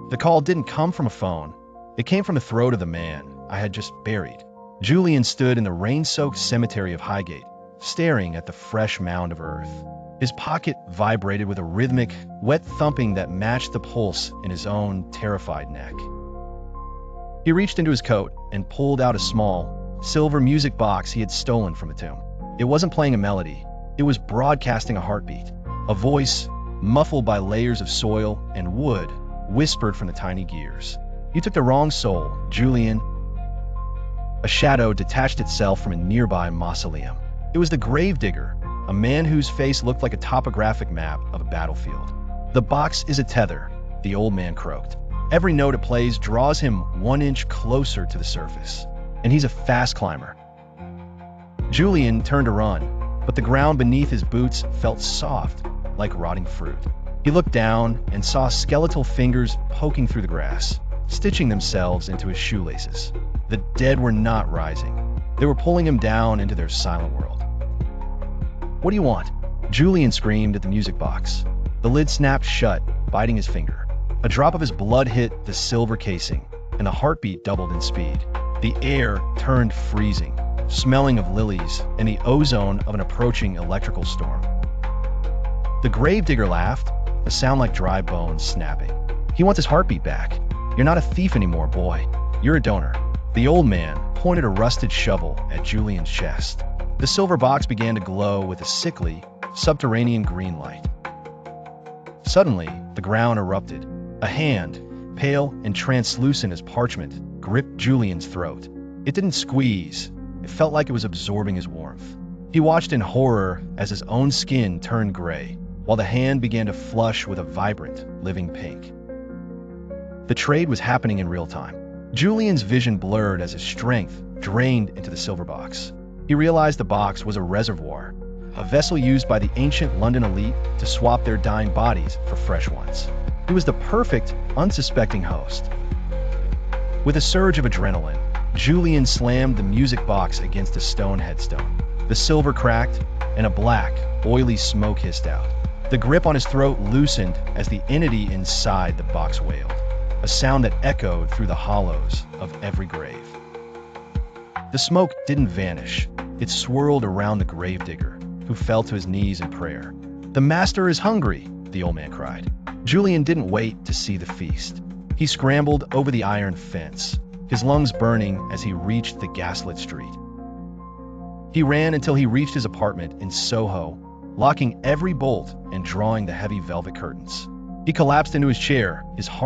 The call didn't come from a phone. It came from the throat of the man I had just buried. Julian stood in the rain-soaked cemetery of Highgate, staring at the fresh mound of earth. His pocket vibrated with a rhythmic, wet thumping that matched the pulse in his own terrified neck. He reached into his coat and pulled out a small, silver music box he had stolen from the tomb. It wasn't playing a melody. It was broadcasting a heartbeat. A voice, muffled by layers of soil and wood, whispered from the tiny gears. "You took the wrong soul, Julian." A shadow detached itself from a nearby mausoleum. It was the gravedigger, a man whose face looked like a topographic map of a battlefield. "The box is a tether," the old man croaked. "Every note it plays draws him 1 inch closer to the surface. And he's a fast climber." Julian turned to run, but the ground beneath his boots felt soft, like rotting fruit. He looked down and saw skeletal fingers poking through the grass, stitching themselves into his shoelaces. The dead were not rising. They were pulling him down into their silent world. "What do you want?" Julian screamed at the music box. The lid snapped shut, biting his finger. A drop of his blood hit the silver casing, and the heartbeat doubled in speed. The air turned freezing, smelling of lilies and the ozone of an approaching electrical storm. The gravedigger laughed, a sound like dry bones snapping. "He wants his heartbeat back. You're not a thief anymore, boy. You're a donor." The old man pointed a rusted shovel at Julian's chest. The silver box began to glow with a sickly, subterranean green light. Suddenly, the ground erupted. A hand, pale and translucent as parchment, gripped Julian's throat. It didn't squeeze. It felt like it was absorbing his warmth. He watched in horror as his own skin turned gray, while the hand began to flush with a vibrant, living pink. The trade was happening in real time. Julian's vision blurred as his strength drained into the silver box. He realized the box was a reservoir, a vessel used by the ancient London elite to swap their dying bodies for fresh ones. He was the perfect, unsuspecting host. With a surge of adrenaline, Julian slammed the music box against a stone headstone. The silver cracked, and a black, oily smoke hissed out. The grip on his throat loosened as the entity inside the box wailed, a sound that echoed through the hollows of every grave. The smoke didn't vanish. It swirled around the gravedigger, who fell to his knees in prayer. "The master is hungry," the old man cried. Julian didn't wait to see the feast. He scrambled over the iron fence, his lungs burning as he reached the gaslit street. He ran until he reached his apartment in Soho, locking every bolt and drawing the heavy velvet curtains. He collapsed into his chair, his heart